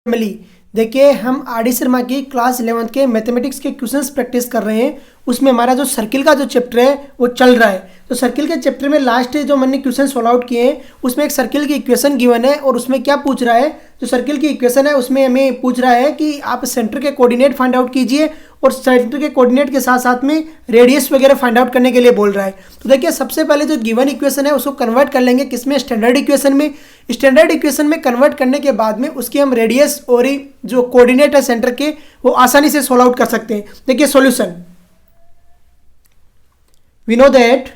Family. देखिए हम R D Sharma की क्लास 11th के मैथमेटिक्स के क्वेश्चंस प्रैक्टिस कर रहे हैं। उसमें हमारा जो सर्किल का जो चैप्टर है वो चल रहा है। तो सर्किल के चैप्टर में लास्ट जो मैंने क्वेश्चन सॉल्व आउट किए हैं उसमें एक सर्किल की इक्वेशन गिवन है और उसमें क्या पूछ रहा है, जो सर्किल की इक्वेशन है उसमें हमें पूछ रहा है कि आप सेंटर के कोऑर्डिनेट फाइंड आउट कीजिए और सेंटर के कोऑर्डिनेट के साथ साथ में रेडियस वगैरह फाइंड आउट करने के लिए बोल रहा है। तो देखिए सबसे पहले जो गिवन इक्वेशन है उसको कन्वर्ट कर लेंगे किसमें, स्टैंडर्ड इक्वेशन में। स्टैंडर्ड इक्वेशन में कन्वर्ट करने के बाद में उसकी हम रेडियस और जो कोऑर्डिनेट है सेंटर के वो आसानी से सोल्व आउट कर सकते हैं। देखिए solution, we know that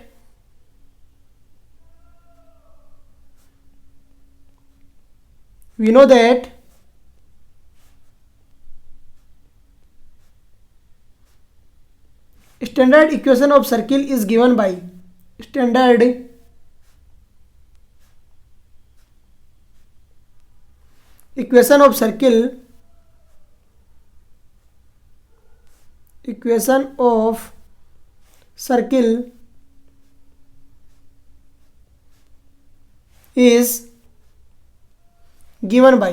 standard equation of circle is given by standard equation of circle is given by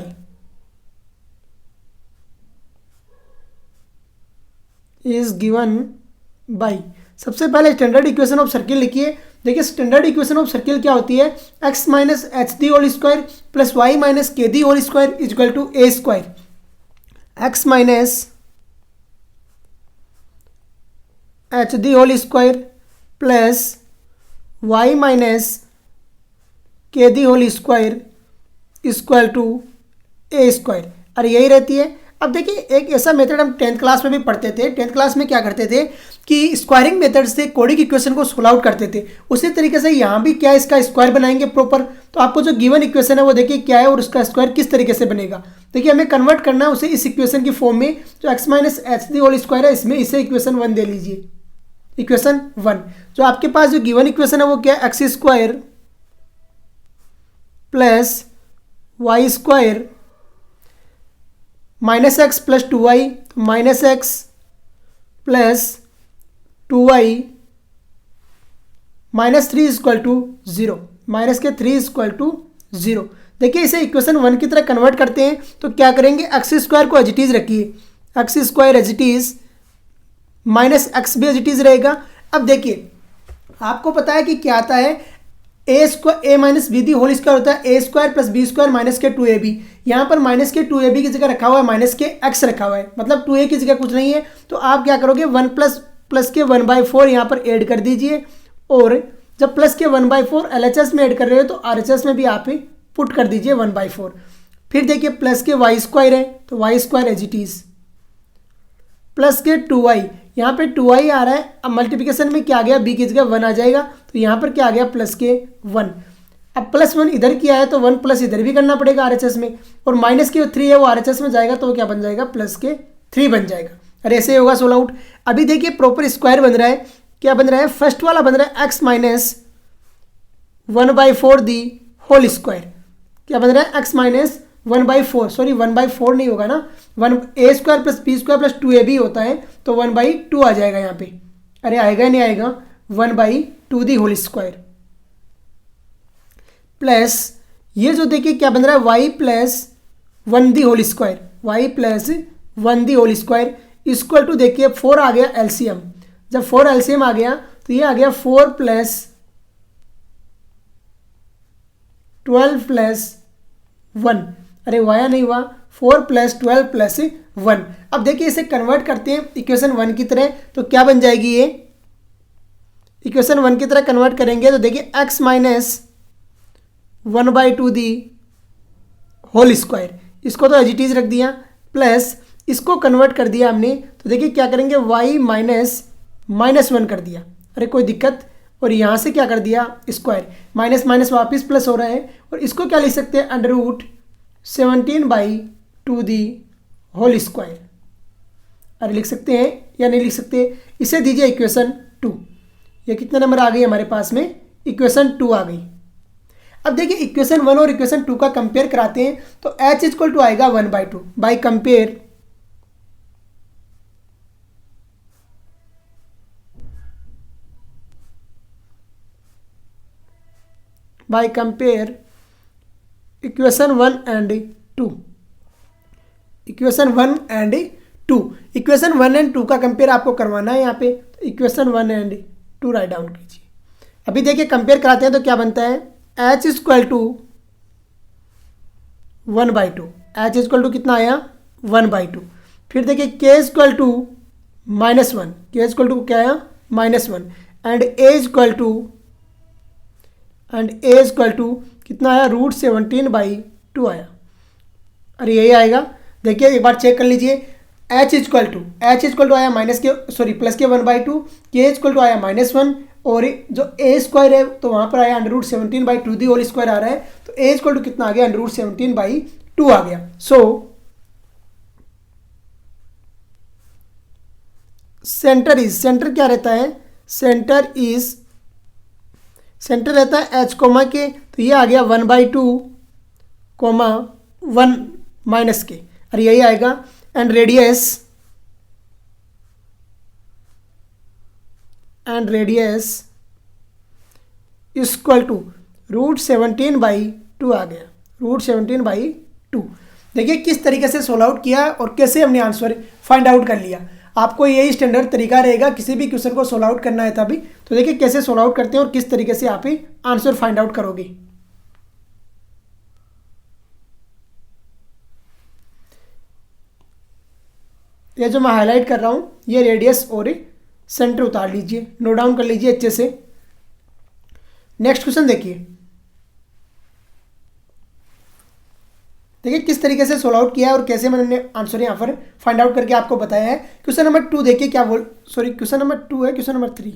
सबसे पहले स्टैंडर्ड इक्वेशन ऑफ सर्किल लिखिए। देखिए स्टैंडर्ड इक्वेशन ऑफ सर्किल क्या होती है, x minus H the whole square plus Y minus K the whole square is equal to A square. X minus H the whole square plus Y minus K the whole square equal to A square. अरे यही रहती है। अब देखिए एक ऐसा method हम 10th class में भी पढ़ते थे। 10th क्लास में क्या करते थे कि स्क्वायरिंग मेथड से कोडिक इक्वेशन को सोल्व आउट करते थे। उसी तरीके से यहाँ भी क्या इसका स्क्वायर बनाएंगे प्रॉपर। तो आपको जो गिवन इक्वेशन है वो देखिए क्या है और उसका स्क्वायर किस तरीके से बनेगा। देखिए हमें कन्वर्ट करना है उसे इस इक्वेशन की फॉर्म में, जो x minus H the whole square है इसमें इसे इक्वेशन 1 दे लीजिए। इक्वेशन 1 जो आपके पास जो गिवन इक्वेशन है वो क्या है, x square plus Y square minus x plus 2y, minus x plus 2y minus 3 equal to 0, minus के 3 इक्वल टू 0। देखिए इसे इक्वेशन 1 की तरह कन्वर्ट करते हैं तो क्या करेंगे, एक्स स्क्वायर को एज इट इज रखिए, x square as it is minus x भी एज इट इज रहेगा। अब देखिए आपको पता है कि क्या आता है, A square A minus B the whole square होता है A square plus B square minus के 2ab। यहाँ पर माइनस के 2ab की जगह रखा हुआ है माइनस के x रखा हुआ है, मतलब 2a की जगह कुछ नहीं है। तो आप क्या करोगे 1 प्लस के 1/4 यहाँ पर ऐड कर दीजिए और जब प्लस के 1/4 LHS में ऐड कर रहे हो तो RHS में भी आप पुट कर दीजिए 1/4। फिर देखिए प्लस के वाई स्क्वायर है तो y square as it is plus के 2y, यहाँ पे 2y आ रहा है। अब मल्टीप्लिकेशन में क्या आ गया, b की जगह 1 आ जाएगा तो यहाँ पर क्या आ गया प्लस के 1। अब प्लस 1 इधर किया है तो 1 प्लस इधर भी करना पड़ेगा RHS में, और माइनस के 3 है वो RHS में जाएगा तो वो क्या बन जाएगा प्लस के 3 बन जाएगा। अरे ऐसे होगा सोल्व आउट। अभी देखिए प्रॉपर स्क्वायर बन रहा है, क्या बन रहा है, फर्स्ट वाला बन रहा है x minus 1/4 the whole square. क्या बन रहा है, एक्स माइनस 1/4, सॉरी 1/4 नहीं होगा ना, 1 A square plus B square plus 2ab होता है तो 1/2 आ जाएगा यहाँ पे। अरे आएगा ही नहीं आएगा, 1/2 दी होल स्क्वायर प्लस ये जो देखिए क्या बन रहा है, y plus 1 the whole square, y plus 1 the whole square equal to देखिए 4 आ गया एलसीएम। जब 4 एलसीएम आ गया तो ये आ गया 4 प्लस 12 प्लस 1। अरे वाया नहीं हुआ, 4 प्लस 12 प्लस 1। अब देखिए इसे कन्वर्ट करते हैं इक्वेशन 1 की तरह तो क्या बन जाएगी, ये इक्वेशन 1 की तरह कन्वर्ट करेंगे तो देखिए x minus 1/2 the whole square, इसको तो एज इट इज रख दिया, प्लस इसको कन्वर्ट कर दिया हमने तो देखिए क्या करेंगे y माइनस -1 कर दिया। अरे कोई दिक्कत, और यहाँ से क्या कर दिया स्क्वायर, माइनस माइनस वापस प्लस हो रहा है, और इसको क्या लिख सकते हैं √17/2 दी होल स्क्वायर। अरे लिख सकते हैं या नहीं लिख सकते, इसे दीजिए इक्वेशन 2। ये कितना नंबर आ गई हमारे पास में, इक्वेशन 2 आ गई। अब देखिए इक्वेशन 1 और इक्वेशन 2 का कंपेयर कराते हैं तो h इक्वल टू आएगा 1/2 by compare equation 1 and 2। Equation 1 and 2, equation 1 and 2 का कंपेयर आपको करवाना है यहाँ पे, तो इक्वेशन 1 एंड 2 राइट डाउन कीजिए। अभी देखिए कंपेयर कराते हैं तो क्या बनता है, h equal to 1/2, h equal to कितना आया 1/2। फिर देखिए k equal to -1, k equal to क्या आया -1 एंड a इक्वल टू कितना आया √17/2 आया। अरे यही आएगा। देखिए एक बार चेक कर लीजिए, h इक्वल टू आया प्लस के 1/2, k इक्वल टू आया -1 और जो a स्क्वायर है तो वहाँ पर आया √17/2 दी होल स्क्वायर आ रहा है, तो a इक्वल टू कितना आ गया √17/2 आ गया। सो सेंटर क्या रहता है, सेंटर रहता है h कोमा के, तो ये आ गया 1/2 1 माइनस के, और यही आएगा। एंड रेडियस इक्वल टू √17/2 आ गया, √17/2। देखिए किस तरीके से सोल्व आउट किया और कैसे हमने आंसर फाइंड आउट कर लिया। आपको यही स्टैंडर्ड तरीका रहेगा किसी भी क्वेश्चन को सोल्व आउट करना है तभी। तो देखिए कैसे सोल्व आउट करते हैं और किस तरीके से आप आंसर फाइंड आउट करोगे। ये जो मैं हाईलाइट कर रहा हूं ये रेडियस और सेंटर उतार लीजिए, नोट डाउन कर लीजिए अच्छे से। नेक्स्ट क्वेश्चन देखिए किस तरीके से सोल्व आउट किया है और कैसे मैंने आंसर यहाँ पर फाइंड आउट करके आपको बताया है। क्वेश्चन नंबर 2 देखिए क्या क्वेश्चन नंबर 2 है, क्वेश्चन नंबर 3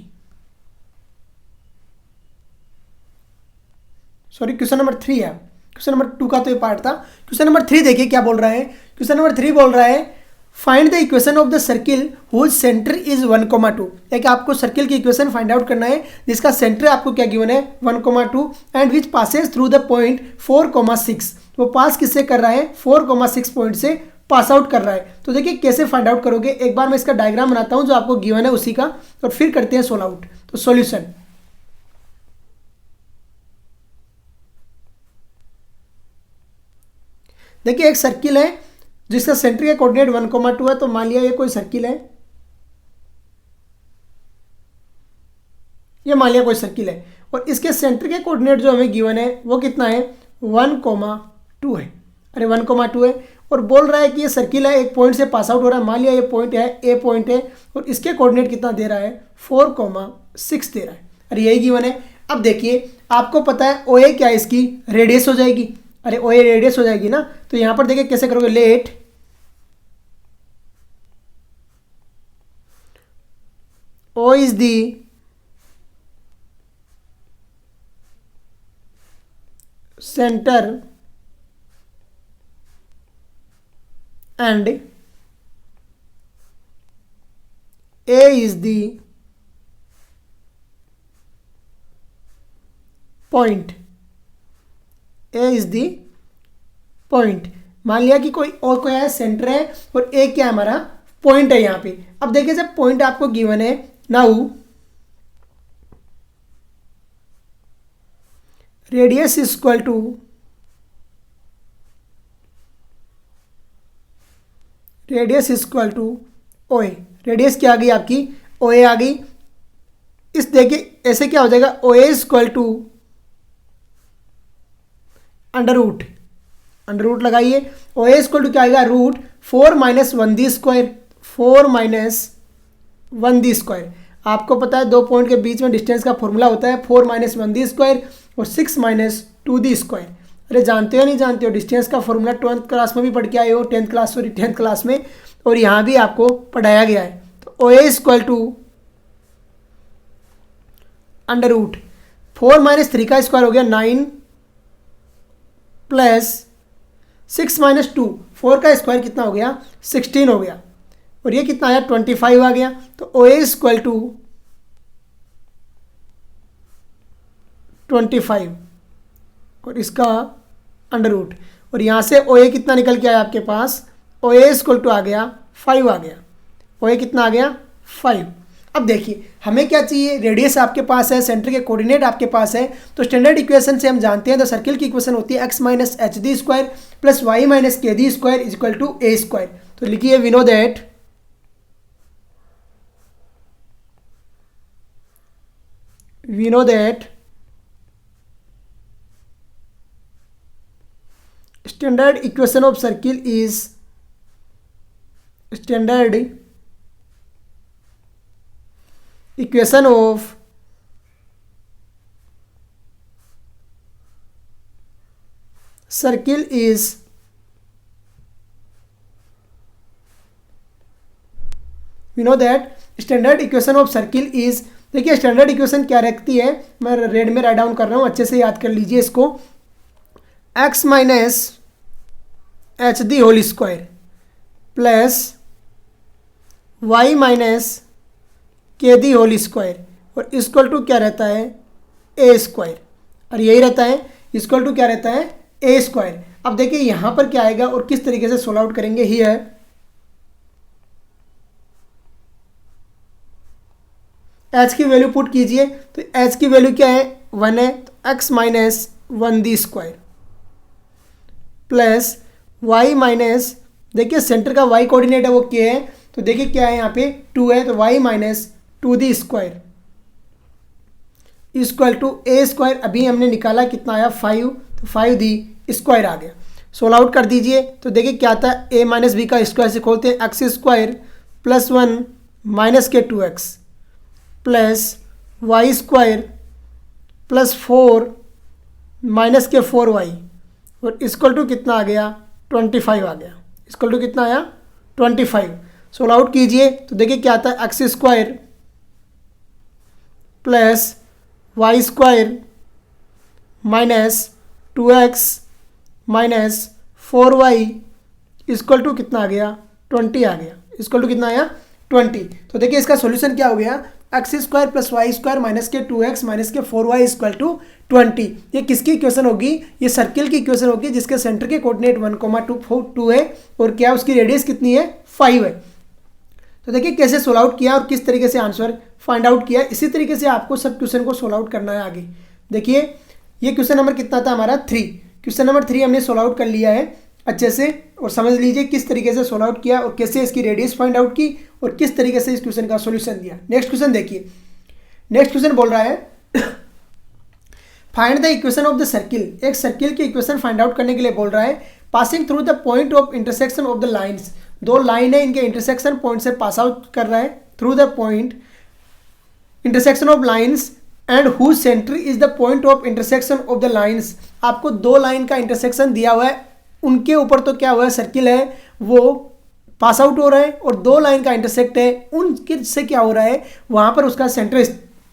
क्वेश्चन नंबर 3 है, क्वेश्चन नंबर 2 का तो ये पार्ट था। क्वेश्चन नंबर 3 देखिए क्या बोल रहा है, क्वेश्चन नंबर 3 बोल रहा है find the equation of the circle whose centre is 1,2। यानी आपको सर्किल की इक्वेशन फाइंड आउट करना है जिसका सेंटर आपको क्या गिवन है 1,2 and which passes through the point 4,6। वो पास किससे कर रहा है 4,6 पॉइंट से पास आउट कर रहा है। तो देखिए कैसे फाइंड आउट करोगे, एक बार मैं इसका डायग्राम बनाता हूं जो आपको गिवन है उसी का, और फिर करते हैं सोल्व आउट। तो सॉल्यूशन देखिए एक सर्किल है जिसका सेंटर का कोऑर्डिनेट 1,2 है। तो मान लिया ये कोई सर्किल है, ये मान लिया कोई सर्किल है और इसके सेंटर के कोऑर्डिनेट जो हमें गिवन है वो कितना है 1,2 है। अरे 1,2 है और बोल रहा है कि ये सर्किल है, एक पॉइंट से पास आउट हो रहा है। मान लिया ये पॉइंट है, ए पॉइंट है और इसके कोऑर्डिनेट कितना दे रहा है 4,6 दे रहा है। अरे यही गिवन है। अब देखिए आपको पता है ओ ए क्या है, इसकी रेडियस हो जाएगी। अरे ओ ए रेडियस हो जाएगी ना, तो यहां पर देखिए कैसे करोगे, let O is the centre and A is the point, A is the point। मान लिया कि कोई और कोई है सेंटर है और A क्या है हमारा पॉइंट है यहाँ पे। अब देखिए जब पॉइंट आपको गिवन है, now radius equal to O A. Radius क्या आ गई आपकी ओ ए आ गई। इस देखिए ऐसे क्या हो जाएगा ओ ए इक्वल टू अंडर रूट लगाइए। ओ ए इक्वल टू क्या आएगा √4 - 1 दी स्क्वायर, 4 - 1 दी स्क्वायर। आपको पता है दो पॉइंट के बीच में डिस्टेंस का फॉर्मूला होता है 4 - 1 दी स्क्वायर और 6 - 2 दी स्क्वायर। अरे जानते हो नहीं जानते हो, डिस्टेंस का फॉर्मूला 12th क्लास में भी पढ़ के आए हो, 10th क्लास में, और यहाँ भी आपको पढ़ाया गया है। तो ओ ए इक्वल टू अंडर रूट 4 - 3 का स्क्वायर हो गया 9 प्लस 6 - 2 4 का स्क्वायर कितना हो गया 16 हो गया, और ये कितना आया 25 आ गया। तो ओ ए इक्वल टू 25 और इसका अंडर रूट, और यहाँ से ओ ए कितना निकल के आया आपके पास, ओ ए इक्वल टू आ गया 5 आ गया। ओ ए कितना आ गया 5। अब देखिए हमें क्या चाहिए, रेडियस आपके पास है, सेंटर के कोऑर्डिनेट आपके पास है, तो स्टैंडर्ड इक्वेशन से हम जानते हैं तो सर्किल की इक्वेशन होती है x minus H the square plus Y minus के the square is equal to A square. तो लिखिए we know that standard equation of circle is standard equation of circle is we know that standard equation of circle is, देखिए standard equation क्या रखती है, मैं red में right down कर रहा हूँ, अच्छे से याद कर लीजिए इसको, x minus H the whole square plus Y minus के डी होल स्क्वायर और इक्वल टू क्या रहता है ए स्क्वायर, और यही रहता है इक्वल टू क्या रहता है ए स्क्वायर। अब देखिए यहाँ पर क्या आएगा और किस तरीके से सोल्व आउट करेंगे, ही है एच की वैल्यू पुट कीजिए, तो एच की वैल्यू क्या है 1 है, तो एक्स माइनस 1 दी स्क्वायर प्लस वाई माइनस, देखिए सेंटर का वाई कोऑर्डिनेट है वो के है, तो देखिए क्या है यहाँ पे 2 है, तो y minus 2 the square equal to A square. अभी हमने निकाला कितना आया 5, तो 5 दी स्क्वायर आ गया। सोल्व आउट कर दीजिए तो देखिए क्या आता है, ए माइनस बी का स्क्वायर से खोलते हैं, एक्स स्क्वायर प्लस 1 माइनस के 2x plus Y square plus 4 minus के 4y और इक्वल टू कितना आ गया 25 आ गया, इक्वल टू कितना आया 25। सोल्व आउट कीजिए तो देखिए क्या आता है, x square plus Y square minus 2x minus 4y equal to कितना आ गया 20 आ गया, इक्वल टू कितना आया 20। तो देखिए इसका सॉल्यूशन क्या हो गया, x square plus Y square minus के 2x माइनस के 4y इक्वल टू 20। ये किसकी इक्वेशन होगी, ये सर्किल की इक्वेशन होगी जिसके सेंटर के कोऑर्डिनेट 1,2 है और क्या उसकी रेडियस कितनी है 5 है। तो देखिए कैसे सोल्व आउट किया और किस तरीके से आंसर फाइंड आउट किया, इसी तरीके से आपको सब क्वेश्चन को सोल्व आउट करना है आगे। देखिए ये क्वेश्चन नंबर कितना था हमारा 3, क्वेश्चन नंबर 3 हमने सोल्व आउट कर लिया है अच्छे से, और समझ लीजिए किस तरीके से सोल्व आउट किया और कैसे इसकी रेडियस फाइंड आउट की और किस तरीके से इस क्वेश्चन का सॉल्यूशन दिया। नेक्स्ट क्वेश्चन देखिए, नेक्स्ट क्वेश्चन बोल रहा है find the equation of the circle, एक सर्किल की इक्वेशन फाइंड आउट करने के लिए बोल रहा है, passing through the point of intersection of the lines, दो लाइन है इनके इंटरसेक्शन पॉइंट से पास आउट कर रहा है through the point intersection of lines and whose centre is the point of intersection of the lines. आपको दो line का इंटरसेक्शन दिया हुआ है, उनके ऊपर तो क्या हुआ है सर्किल है वो पास आउट हो रहा है, और दो लाइन का इंटरसेक्ट है उनके से क्या हो रहा है वहाँ पर उसका सेंटर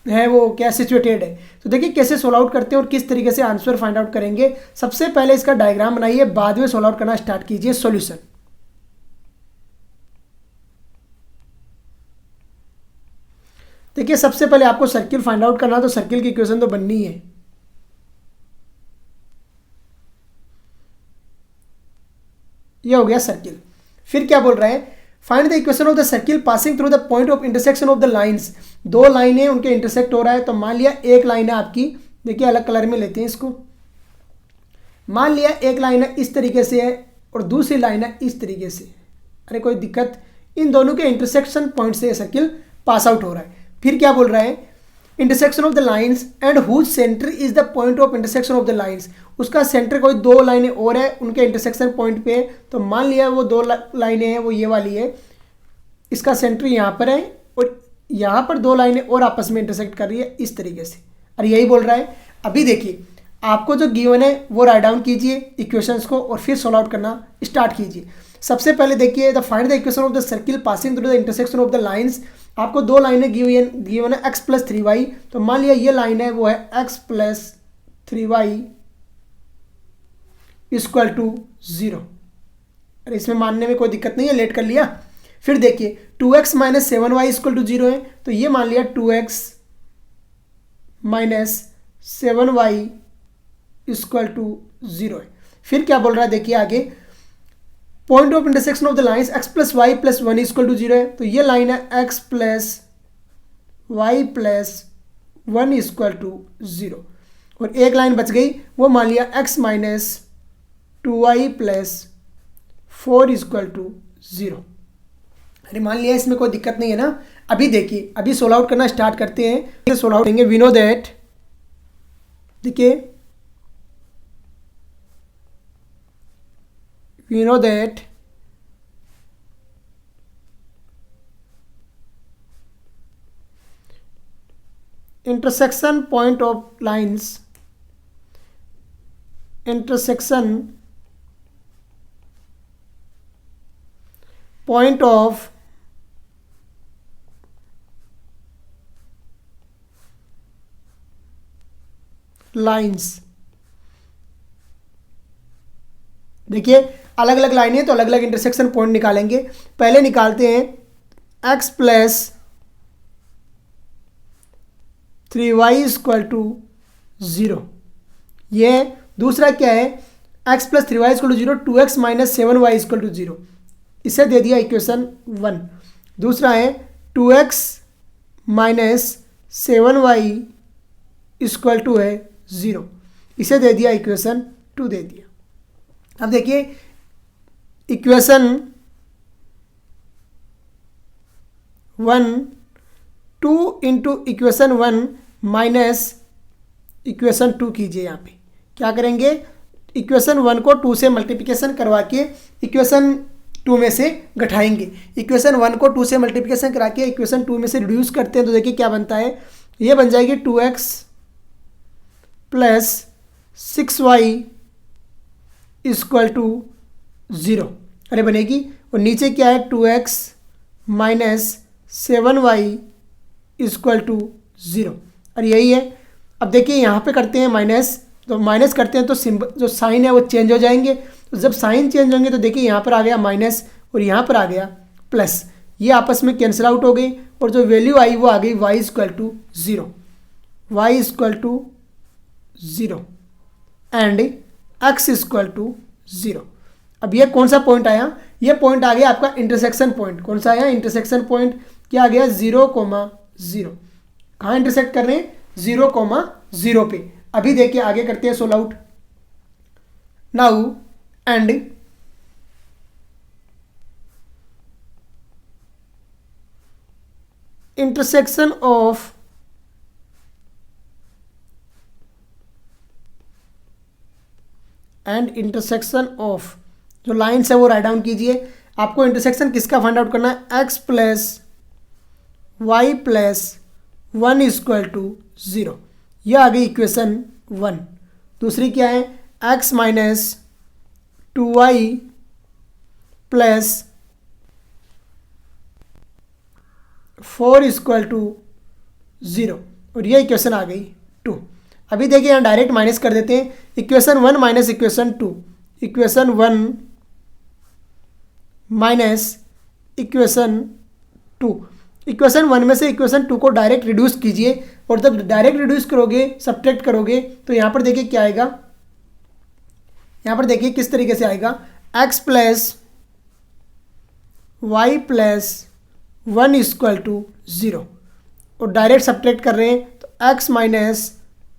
है वो क्या सिचुएटेड है। तो देखिए कैसे सोल्व आउट करते हैं और किस तरीके से आंसर फाइंड आउट करेंगे। सबसे पहले इसका डायग्राम बनाइए, बाद में सोल्व आउट करना स्टार्ट कीजिए सॉल्यूशन। देखिए सबसे पहले आपको सर्किल फाइंड आउट करना, तो सर्किल की इक्वेशन तो बननी है। ये हो गया सर्किल। फिर क्या बोल रहा है, find the equation of the circle passing through the point of intersection of the lines, दो लाइनें उनके इंटरसेक्ट हो रहा है। तो मान लिया एक लाइन है आपकी, देखिए अलग कलर में लेते हैं इसको, मान लिया एक लाइन है इस तरीके से है और दूसरी लाइन है इस तरीके से, अरे कोई दिक्कत, इन दोनों के इंटरसेक्शन पॉइंट से सर्किल पास आउट हो रहा है। फिर क्या बोल रहा है, intersection of the lines and whose centre is the point of intersection of the lines, उसका सेंटर कोई दो लाइनें और है उनके इंटरसेक्शन पॉइंट पे है। तो मान लिया वो दो लाइनें हैं वो ये वाली है, इसका सेंटर यहाँ पर है और यहाँ पर दो लाइनें और आपस में इंटरसेक्ट कर रही है इस तरीके से, और यही बोल रहा है। अभी देखिए आपको जो गिवन है वो राइट डाउन कीजिए इक्वेशंस को और फिर सॉल्व आउट करना स्टार्ट कीजिए। सबसे पहले देखिए the find the equation of the circle passing through the intersection of the lines, आपको दो लाइनें गिवन है x प्लस 3y, तो मान लिया ये लाइन है वो है x plus 3y equal to 0। अरे इसमें मानने में कोई दिक्कत नहीं है, लेट कर लिया। फिर देखिए 2x minus 7y equal to 0 है, तो ये मान लिया 2x minus 7y equal to 0 है। फिर क्या बोल रहा है देखिए आगे, point of intersection of the lines x plus y plus 1 equal to 0 है, तो ये लाइन है x plus y plus 1 equal to 0। और एक लाइन बच गई, वो मान लिया x minus 2y plus 4 equal to 0। अरे मान लिया, इसमें कोई दिक्कत नहीं है ना। अभी देखिए, अभी सोल्व आउट करना स्टार्ट करते हैं। सोल्व आउट करेंगे। वी नो दैट, देखिए we know that intersection point of lines, intersection point of lines, देखिए अलग अलग लाइन है तो अलग अलग इंटरसेक्शन पॉइंट निकालेंगे। पहले निकालते हैं x plus 3y equal to 0। ये दूसरा क्या है, x plus 3y equal to 0, 2x minus 7y equal to 0। इसे दे दिया इक्वेशन 1। दूसरा है 2x minus 7y equal to है 0। इसे दे दिया इक्वेशन 2 दे दिया। अब देखिए equation 1 2 into equation 1 minus equation 2 कीजिए। यहाँ पे क्या करेंगे, इक्वेशन 1 को 2 से मल्टीप्लिकेशन करवा के इक्वेशन 2 में से घटाएंगे। इक्वेशन 1 को 2 से मल्टीप्लिकेशन करा के इक्वेशन 2 में से रिड्यूस करते हैं तो देखिए क्या बनता है, ये बन जाएगी 2x plus 6y equal to 0। अरे बनेगी। और नीचे क्या है, 2x minus 7y equal to 0। और यही है। अब देखिए यहाँ पे करते हैं माइनस, तो माइनस करते हैं तो सिंबल जो साइन है वो चेंज हो जाएंगे। तो जब साइन चेंज होंगे तो देखिए यहाँ पर आ गया माइनस और यहाँ पर आ गया प्लस, ये आपस में कैंसिल आउट हो गई और जो वैल्यू आई वो आ गई y equal to 0, y equal to 0 and x equal to 0। अब ये कौन सा पॉइंट आया, ये पॉइंट आ गया आपका इंटरसेक्शन पॉइंट। कौन सा आया, इंटरसेक्शन पॉइंट। क्या आ गया, 0,0। कहाँ इंटरसेक्ट कर रहे हैं, 0,0 पे। अभी देखिए आगे करते हैं solve out now and intersection of intersection of जो लाइन्स है वो राइट डाउन कीजिए। आपको इंटरसेक्शन किसका फाइंड आउट करना है, x plus y plus 1 equal to 0। यह आ गई इक्वेशन 1। दूसरी क्या है, x minus 2y plus 4 equal to 0 और ये इक्वेशन आ गई 2। अभी देखिए यहाँ डायरेक्ट माइनस कर देते हैं। Equation 1 minus equation 2, equation 1 minus equation 2। Equation 1 में से इक्वेशन 2 को डायरेक्ट रिड्यूस कीजिए और जब डायरेक्ट रिड्यूस करोगे, सब्ट्रैक्ट करोगे तो यहाँ पर देखिए क्या आएगा, यहाँ पर देखिए किस तरीके से आएगा, x plus y plus 1 equal to 0 और डायरेक्ट सब्ट्रैक्ट कर रहे हैं तो x minus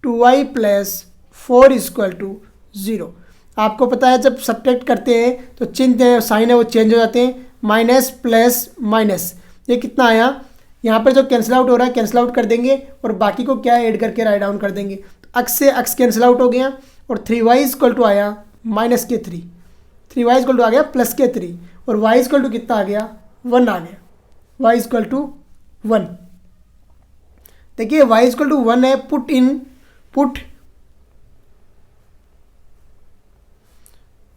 2y plus 4 equal to 0। आपको पता है जब सब्ट्रैक्ट करते हैं तो चिन्ह है, साइन है वो चेंज हो जाते हैं, माइनस प्लस माइनस। ये कितना आया, यहाँ पर जो कैंसिल आउट हो रहा है कैंसिल आउट कर देंगे और बाकी को क्या ऐड करके राइट डाउन कर देंगे। तो x से x कैंसिल आउट हो गया और 3y इक्वल टू आया माइनस के 3, 3y इक्वल टू आ गया प्लस के 3 और y इक्वल टू कितना आ गया, 1 आ गया, y इक्वल टू 1। देखिए y इक्वल टू 1 है, put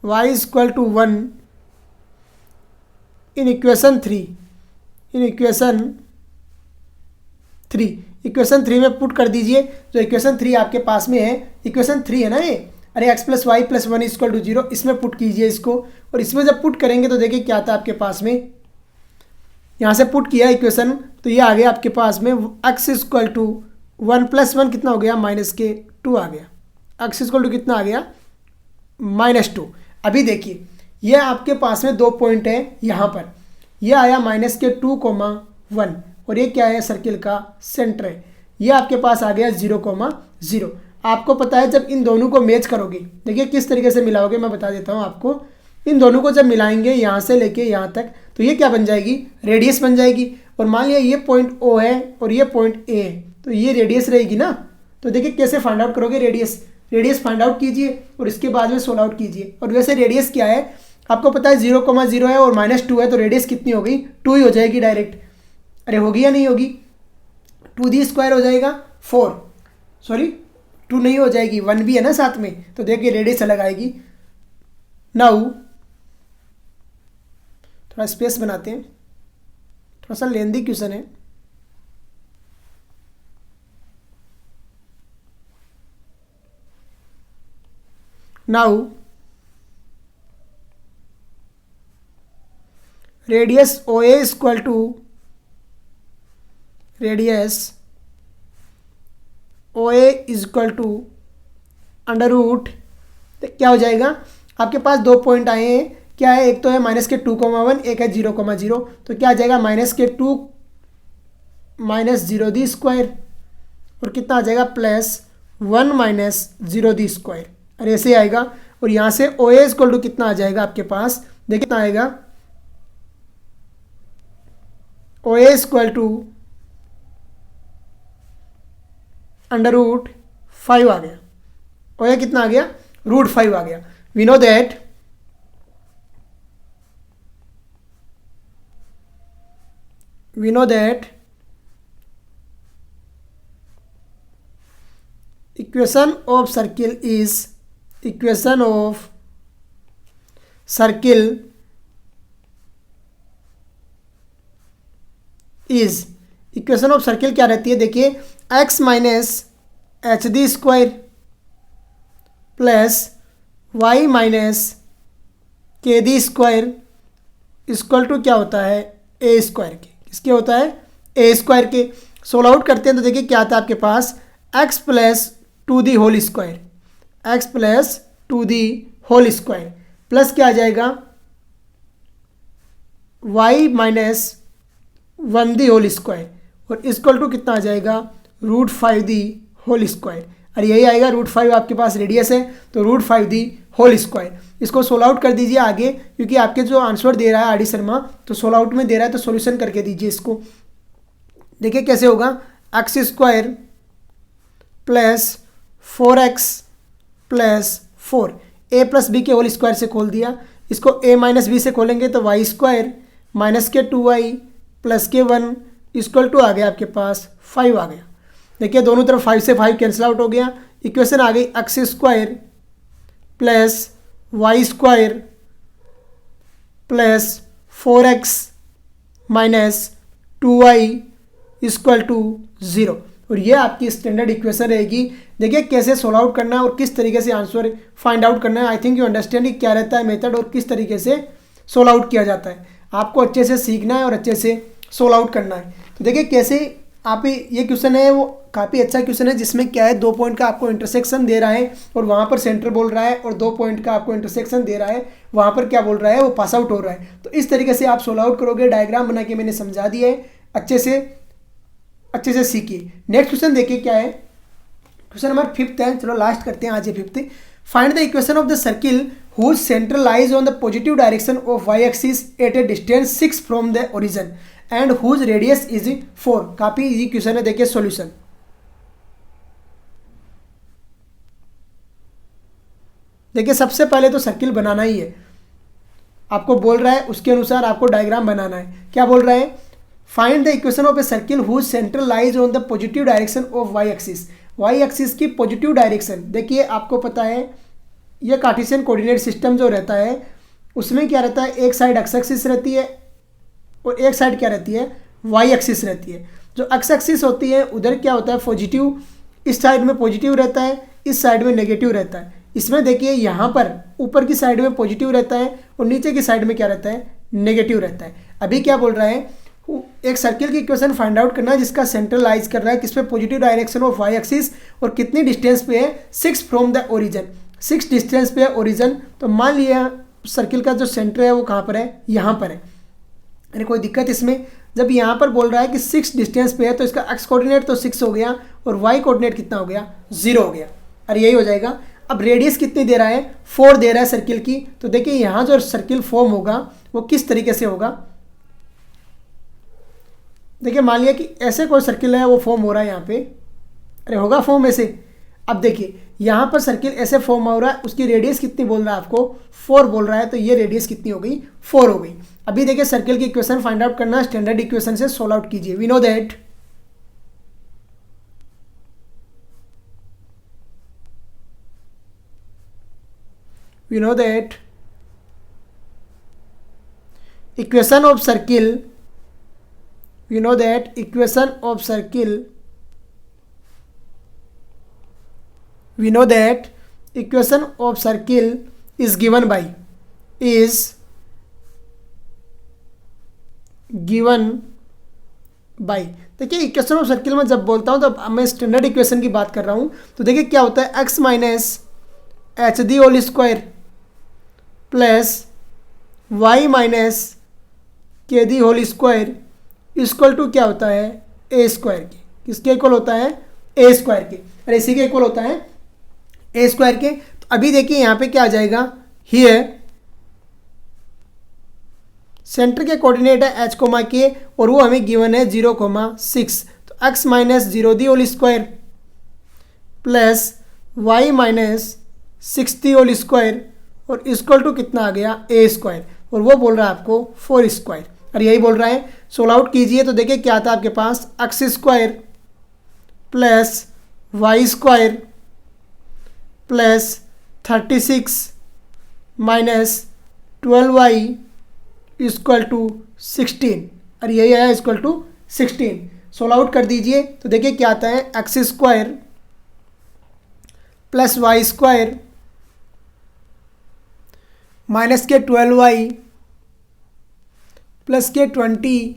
y equal to 1 in equation 3, in equation 3 में पुट कर दीजिए। जो इक्वेशन 3 आपके पास में है, इक्वेशन 3 है ना ये, अरे x plus y plus 1 equal to 0, इसमें पुट कीजिए इसको। और इसमें जब पुट करेंगे तो देखिए क्या आता है आपके पास में, यहाँ से पुट किया इक्वेशन तो ये आ गया आपके पास में x इक्वल टू 1 प्लस 1 कितना हो गया, माइनस के 2 आ गया। x इक्वल टू कितना आ गया, -2। अभी देखिए ये आपके पास में 2 पॉइंट है, यहाँ पर ये आया -2,1 और ये क्या है, सर्किल का सेंटर है। ये आपके पास आ गया 0,0। आपको पता है जब इन दोनों को मैच करोगे, देखिए किस तरीके से मिलाओगे, मैं बता देता हूँ आपको। इन दोनों को जब मिलाएंगे यहाँ से लेके यहाँ तक, तो ये क्या बन जाएगी, रेडियस बन जाएगी। और मान लिया ये पॉइंट O है और ये पॉइंट A है, तो ये रेडियस रहेगी ना। तो देखिए कैसे फाइंड आउट करोगे, रेडियस फाइंड आउट कीजिए और इसके बाद में सोल्व आउट कीजिए। और वैसे रेडियस क्या है आपको पता है, 0,0 है और -2 है, तो रेडियस कितनी हो गई, 2 ही हो जाएगी डायरेक्ट। अरे होगी या नहीं होगी, 2d² हो जाएगा 4, सॉरी 2 नहीं हो जाएगी, 1 भी है ना साथ में, तो देखिए रेडियस अलग आएगी। नाउ थोड़ा स्पेस बनाते हैं, थोड़ा सा लेंदी क्वेश्चन है। Now radius OA equal to radius OA equal to under root, क्या हो जाएगा, आपके पास 2 पॉइंट आए हैं, क्या है, एक तो है -2,1, एक है 0,0, तो क्या आ जाएगा -2 -0d² और कितना आ जाएगा +1 -0d²। अरे ऐसे आएगा। और यहाँ से OA इक्वल टू कितना आ जाएगा आपके पास, देखिए कितना आएगा, OA इक्वल टू √5 आ गया। OA कितना आ गया, √5 आ गया। We know that equation of circle is equation of circle is equation of circle क्या रहती है, देखिए x - hd² plus y - kd² equal to क्या होता है, a² के, किसके होता है, a² के। सोल्व आउट करते हैं तो देखिए क्या आता है आपके पास, x + 2d whole square, x + 2d whole square plus क्या आ जाएगा, y - 1d होल स्क्वायर और इक्वल टू कितना आ जाएगा, √5d होल स्क्वायर। और यही आएगा, √5 आपके पास रेडियस है, तो √5d होल स्क्वायर। इसको सोल्व आउट कर दीजिए आगे, क्योंकि आपके जो आंसर दे रहा है आर डी शर्मा, तो सोल्व आउट में दे रहा है, तो सॉल्यूशन करके दीजिए इसको। देखिए कैसे होगा, x² plus 4x plus 4, a + b के होल स्क्वायर से खोल दिया, इसको a - b से खोलेंगे तो y² - 2y plus k1 equal to आ गया आपके पास 5 आ गया। देखिए दोनों तरफ 5 से 5 कैंसिल आउट हो गया। इक्वेशन आ गई x² plus y² plus 4x minus 2y equal to 0। और ये आपकी स्टैंडर्ड इक्वेशन रहेगी। देखिए कैसे सोल्व आउट करना है और किस तरीके से आंसर फाइंड आउट करना है। आई थिंक यू अंडरस्टैंड कि क्या रहता है मेथड और किस तरीके से सोल्व आउट किया जाता है। आपको अच्छे से सीखना है और अच्छे से सोल्व आउट करना है। तो देखिए कैसे आप ये क्वेश्चन है, वो काफ़ी अच्छा क्वेश्चन है, जिसमें क्या है 2 पॉइंट का आपको इंटरसेक्शन दे रहा है और वहाँ पर सेंटर बोल रहा है, और 2 पॉइंट का आपको इंटरसेक्शन दे रहा है, वहाँ पर क्या बोल रहा है, वो पास आउट हो रहा है। तो इस तरीके से आप सोल्व आउट करोगे। डायग्राम बना के मैंने समझा दिया है, अच्छे से सीखिए। नेक्स्ट क्वेश्चन देखिए क्या है, क्वेश्चन नंबर 5 है। चलो लास्ट करते हैं आज ये 5। Find the equation of the circle whose center lies on the positive direction of y-axis at a distance 6 from the origin and whose radius is 4। काफी इजी क्वेश्चन है, देखिए सॉल्यूशन। देखिए सबसे पहले तो सर्किल बनाना ही है, आपको बोल रहा है उसके अनुसार आपको डायग्राम बनाना है। क्या बोल रहा है, find the equation of a circle whose centre lies on the positive direction of y axis. Y axis की पॉजिटिव डायरेक्शन, देखिए आपको पता है ये कार्टेशियन कोऑर्डिनेट सिस्टम जो रहता है उसमें क्या रहता है, एक साइड एक्स एक्सिस रहती है और एक साइड क्या रहती है, वाई एक्सिस रहती है। जो एक्स एक्सिस होती है उधर क्या होता है पॉजिटिव, इस साइड में पॉजिटिव रहता है, इस साइड में नेगेटिव रहता है। इसमें देखिए यहाँ पर ऊपर की साइड में पॉजिटिव रहता है और नीचे की साइड में क्या रहता है, नेगेटिव रहता है। अभी क्या बोल रहा है, एक सर्किल की इक्वेशन फाइंड आउट करना है जिसका सेंटर लाइज कर रहा है किस पे, positive direction of y axis, और कितनी डिस्टेंस पे है, 6 फ्रॉम द ओरिजिन। 6 डिस्टेंस पे है ओरिजिन। तो मान लिया सर्किल का जो सेंटर है वो कहाँ पर है, यहाँ पर है। अरे कोई दिक्कत इसमें, जब यहाँ पर बोल रहा है कि 6 डिस्टेंस पे है तो इसका एक्स कोऑर्डिनेट तो 6 हो गया और वाई कोऑर्डिनेट कितना हो गया, 0 हो गया। और यही हो जाएगा। अब रेडियस कितनी दे रहा है, 4 दे रहा है सर्किल की। तो देखिए यहाँ जो सर्किल फॉर्म होगा वो किस तरीके से होगा। देखिए मान लिया कि ऐसे कोई सर्किल है वो फॉर्म हो रहा है यहाँ पे, अरे होगा फॉर्म ऐसे। अब देखिए यहाँ पर सर्किल ऐसे फॉर्म हो रहा है, उसकी रेडियस कितनी बोल रहा है आपको, 4 बोल रहा है। तो ये रेडियस कितनी हो गई, 4 हो गई। अभी देखिए सर्किल की इक्वेशन फाइंड आउट करना, स्टैंडर्ड इक्वेशन से सोल्व आउट कीजिए। We know that equation of circle, we know that equation of circle, we know that equation of circle is given by देखिए इक्वेशन ऑफ सर्किल में जब बोलता हूँ तो मैं स्टैंडर्ड इक्वेशन की बात कर रहा हूँ। तो देखिए क्या होता है, x minus H the whole square plus Y minus के the whole square equal to क्या होता है, ए स्क्वायर के। किसके इक्वल होता है, ए स्क्वायर के। और इसी के इक्वल होता है ए स्क्वायर के। तो अभी देखिए यहाँ पे क्या आ जाएगा, हियर सेंटर के कोऑर्डिनेट है एच कोमा के और वो हमें गिवन है 0,6। तो x minus 0 the whole square plus Y minus 6 the whole square और इक्वल टू कितना आ गया, ए स्क्वायर। और वो बोल रहा है आपको 4 स्क्वायर। और यही बोल रहा है, सोल्व आउट कीजिए। तो देखिए क्या आता है आपके पास, X square plus Y square plus 36 minus 12y equal to 16। और यही है इक्वल टू 16। सोल्व आउट कर दीजिए। तो देखिए क्या आता है, x square plus Y square minus के 12y प्लस के 20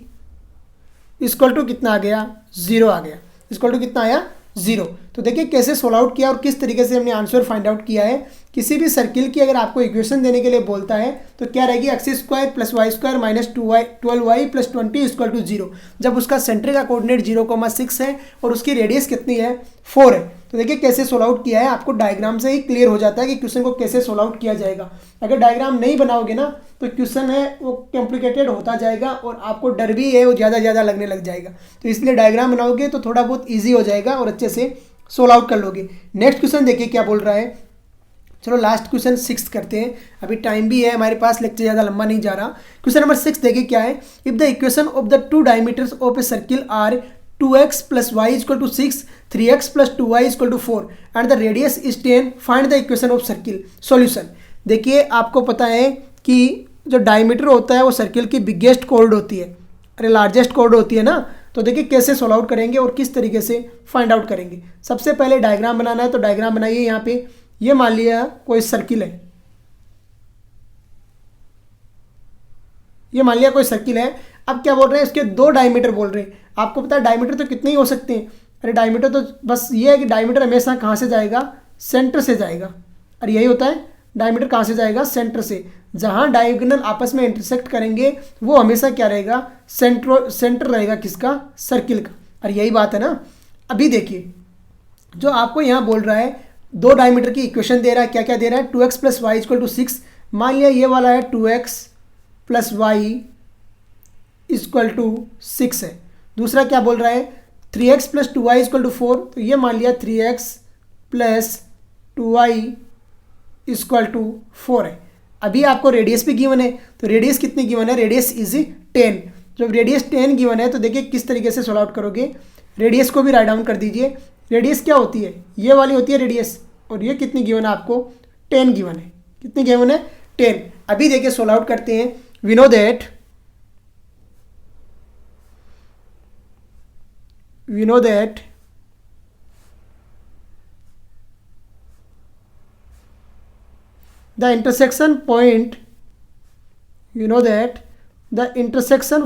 इक्वल टू कितना आ गया, 0 आ गया। इक्वल टू कितना आया, 0। तो देखिए कैसे सोल्व आउट किया और किस तरीके से हमने आंसर फाइंड आउट किया है। किसी भी सर्किल की अगर आपको इक्वेशन देने के लिए बोलता है तो क्या रहेगी, x square plus Y square minus 12y plus 20 equal to 0। जब उसका सेंटर का कोऑर्डिनेट 0,6 है और उसकी रेडियस कितनी है, 4 है। तो देखिए कैसे सोल्व आउट किया है, आपको डायग्राम से ही क्लियर हो जाता है कि क्वेश्चन को कैसे सोल्व आउट किया जाएगा। अगर डायग्राम नहीं बनाओगे ना तो क्वेश्चन है वो कॉम्प्लिकेटेड होता जाएगा और आपको डर भी है वो ज़्यादा लगने लग जाएगा। तो इसलिए डायग्राम बनाओगे तो थोड़ा बहुत ईजी हो जाएगा और अच्छे से सोल्व आउट कर लोगे। नेक्स्ट क्वेश्चन देखिए क्या बोल रहा है। चलो लास्ट क्वेश्चन 6 करते हैं, अभी टाइम भी है हमारे पास, लेक्चर ज़्यादा लंबा नहीं जा रहा। क्वेश्चन नंबर 6 देखिए क्या है, if the equation of the two diameters of a circle are 2x plus y equal to 6, 3x plus 2y equal to 4 and the radius is 10, find the equation of circle. Solution देखिए आपको पता है कि जो diameter होता है वो circle की बिगेस्ट कॉर्ड होती है, अरे लार्जेस्ट कॉर्ड होती है ना। तो देखिए कैसे सोल्व आउट करेंगे और किस तरीके से फाइंड आउट करेंगे। सबसे पहले डायग्राम बनाना है, तो डायग्राम बनाइए। यहाँ पे ये मान लिया कोई सर्किल है, ये मान लिया कोई सर्किल है। अब क्या बोल रहे हैं, इसके 2 डायमीटर बोल रहे हैं। आपको पता है डायमीटर तो कितने ही हो सकते हैं, अरे डायमीटर तो बस ये है कि डायमीटर हमेशा कहाँ से जाएगा, सेंटर से जाएगा। और यही होता है, डायमीटर कहाँ से जाएगा, सेंटर से। जहाँ डायगोनल आपस में इंटरसेक्ट करेंगे वो हमेशा क्या रहेगा, सेंटर रहेगा किसका, सर्किल का। और यही बात है ना। अभी देखिए जो आपको यहाँ बोल रहा है 2 डायमीटर की इक्वेशन दे रहा है, क्या क्या दे रहा है, 2x plus y equal to 6। मान लिया ये वाला है 2x plus y equal to 6 है। दूसरा क्या बोल रहा है, 3x plus 2y equal to 4। तो ये मान लिया 3x plus 2y equal to 4 है। अभी आपको रेडियस भी गिवन है, तो रेडियस कितनी गिवन है, रेडियस इज 10। जब रेडियस 10 गिवन है तो देखिए किस तरीके से सॉल्व आउट करोगे। रेडियस को भी राइट डाउन कर दीजिए। रेडियस क्या होती है, ये वाली होती है रेडियस, और ये कितनी गिवन है आपको, 10 गिवन है। कितनी गिवन है, 10। अभी देखिए सॉल्व आउट करते हैं। We know that the intersection point, you know that the intersection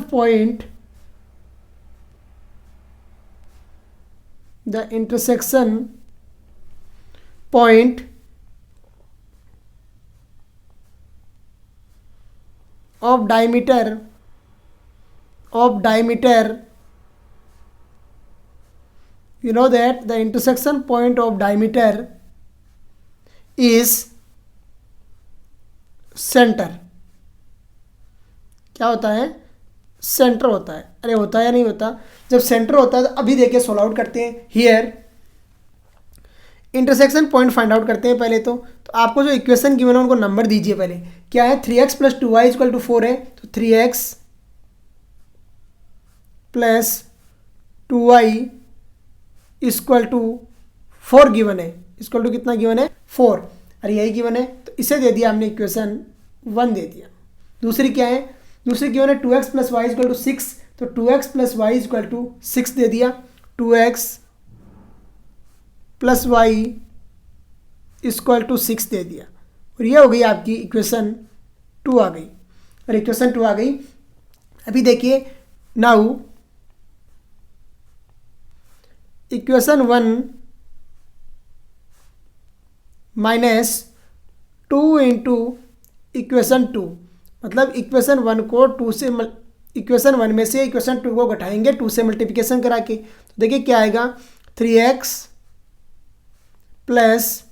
point of diameter of diameter, you know that the intersection point of diameter is center. क्या होता है? सेंटर होता है. अरे होता है या नहीं होता? जब सेंटर होता है तो अभी देखिए सोल्व आउट करते हैं. Here intersection point find out करते हैं पहले. तो आपको जो इक्वेशन गिवन है उनको नंबर दीजिए पहले. क्या है? 3x plus 2y equal to 4 है, तो 3x plus 2y equal to 4 given है. इक्वल टू कितना गिवन है? 4. अरे यही गिवन है तो इसे दे दिया हमने, इक्वेशन 1 दे दिया. दूसरी क्या है? दूसरी गिवन है 2x plus y equal to 6, तो 2x plus y equal to 6 दे दिया. 2x plus y equal to 6 दे दिया. और ये हो गई आपकी इक्वेशन 2 आ गई. और इक्वेशन 2 आ गई. अभी देखिए now equation 1 minus 2 into equation 2, मतलब इक्वेशन 1 को 2 से इक्वेशन 1 में से इक्वेशन 2 को घटाएंगे 2 से मल्टीप्लिकेशन करा के. तो देखिए क्या आएगा? 3x plus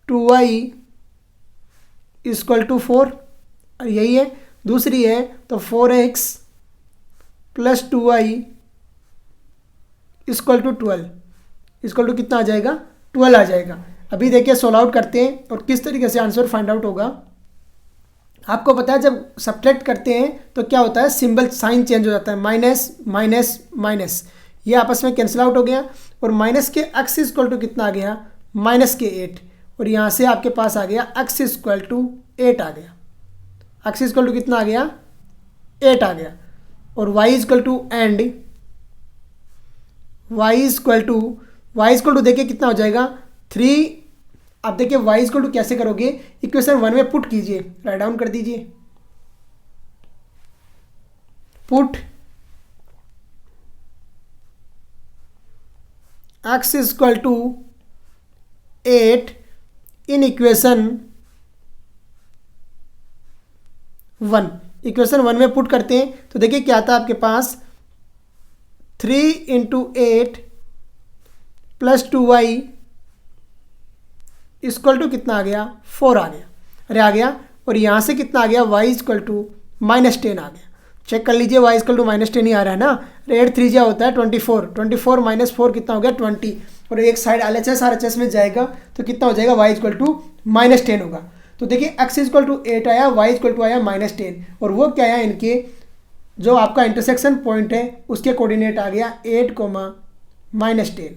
2y equal to 4. और यही है. दूसरी है तो 4x plus 2y equal to 12. Equal to कितना आ जाएगा? 12 आ जाएगा. अभी देखिए सोल्व आउट करते हैं और किस तरीके से आंसर फाइंड आउट होगा. आपको पता है जब सब्ट्रैक्ट करते हैं तो क्या होता है? सिंबल साइन चेंज हो जाता है. माइनस माइनस माइनस, ये आपस में कैंसिल आउट हो गया. और माइनस के x इक्वल टू कितना आ गया? माइनस के 8. और यहाँ से आपके पास आ गया x इक्वल टू 8 आ गया. x इक्वल टू कितना आ गया? 8 आ गया. और y equal to and y equal to देखिए कितना हो जाएगा? 3. आप देखिए y इक्वल टू कैसे करोगे? इक्वेशन 1 में पुट कीजिए, राइट डाउन कर दीजिए. Put x equal to 8 in equation 1. Equation 1 में पुट करते हैं तो देखिए क्या आता है आपके पास? 3 into 8 plus 2y equal to कितना आ गया? 4 आ गया. अरे आ गया. और यहाँ से कितना आ गया? y इक्वल टू माइनस 10 आ गया. चेक कर लीजिए y इक्वल टू माइनस 10 ही आ रहा है ना. 8 3 जा होता है 24. 24 माइनस 4 कितना हो गया? 20. और एक साइड LHS RHS में जाएगा तो कितना हो जाएगा? y इक्वल टू माइनस 10 होगा. तो देखिए x इक्वल टू 8 आया, y इक्वल टू आया माइनस 10. और वो क्या आया? इनके जो आपका इंटरसेक्शन पॉइंट है उसके कोऑर्डिनेट आ गया 8 माइनस 10.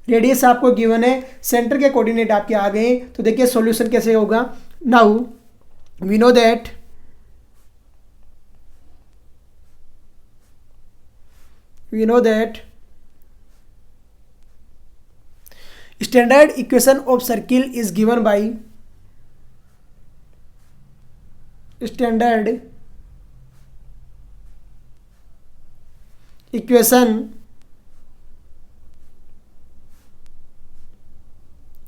रेडियस आपको गिवन है, सेंटर के कोऑर्डिनेट आपके आ गए. तो देखिए सॉल्यूशन कैसे होगा. Now we know that standard equation of circle is given by standard equation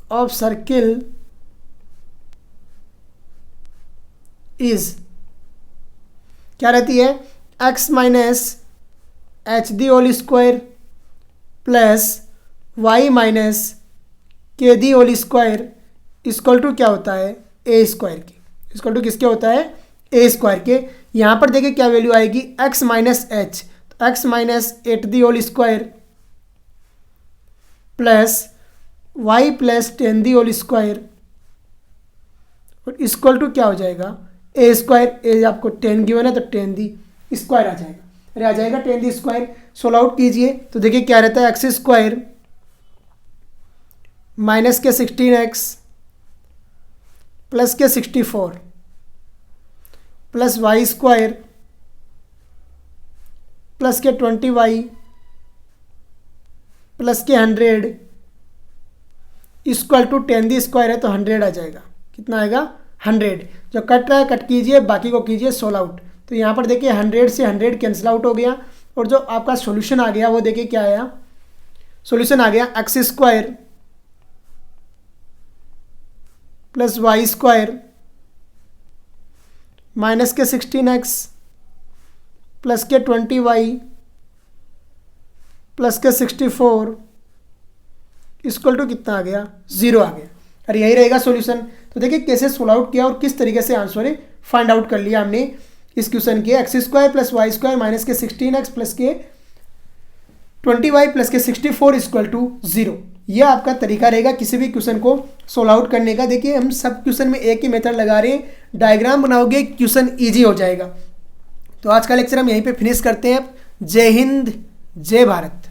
of circle is क्या रहती है? x minus H the whole square plus Y minus K the whole square equal to क्या होता है? A square की. Equal to किसके होता है? ए स्क्वायर के. यहाँ पर देखिए क्या वैल्यू आएगी? x माइनस एच, तो x minus 8 the whole square plus y plus 10 the whole square और इक्वल टू क्या हो जाएगा? ए स्क्वायर. ए आपको 10 गिवन है तो 10 दी स्क्वायर आ जाएगा. अरे आ जाएगा 10 दी स्क्वायर. सोल्व आउट कीजिए तो देखिए क्या रहता है? एक्स स्क्वायर माइनस के 16x प्लस के 64 प्लस वाई स्क्वायर प्लस के 20y प्लस के 100 इक्वल टू 10 दी स्क्वायर है तो 100 आ जाएगा. कितना आएगा? 100. जो कट रहा है कट कीजिए, बाकी को कीजिए सोल्व आउट. तो यहाँ पर देखिए 100 से 100 कैंसिल आउट हो गया. और जो आपका सॉल्यूशन आ गया वो देखिए क्या आया? सॉल्यूशन आ गया x square plus Y square minus के 16x प्लस के 20y प्लस के 64 इक्वल टू कितना आ गया, 0 आ गया। और यही रहेगा सॉल्यूशन। तो देखिए कैसे सोल्व आउट किया और किस तरीके से आंसर फाइंड आउट कर लिया हमने इस क्वेश्चन के। X square plus Y square minus के 16x प्लस के 20y प्लस के 64 इक्वल टू 0। यह आपका तरीका रहेगा किसी भी क्वेश्चन को सोल्व आउट करने का। देखिए हम सब क्वेश्चन में एक ही मेथड लगा रहे हैं, डायग्राम बनाओगे क्वेश्चन ईजी हो जाएगा। तो आज का लेक्चर हम यहीं पे फिनिश करते हैं। जय हिंद, जय भारत।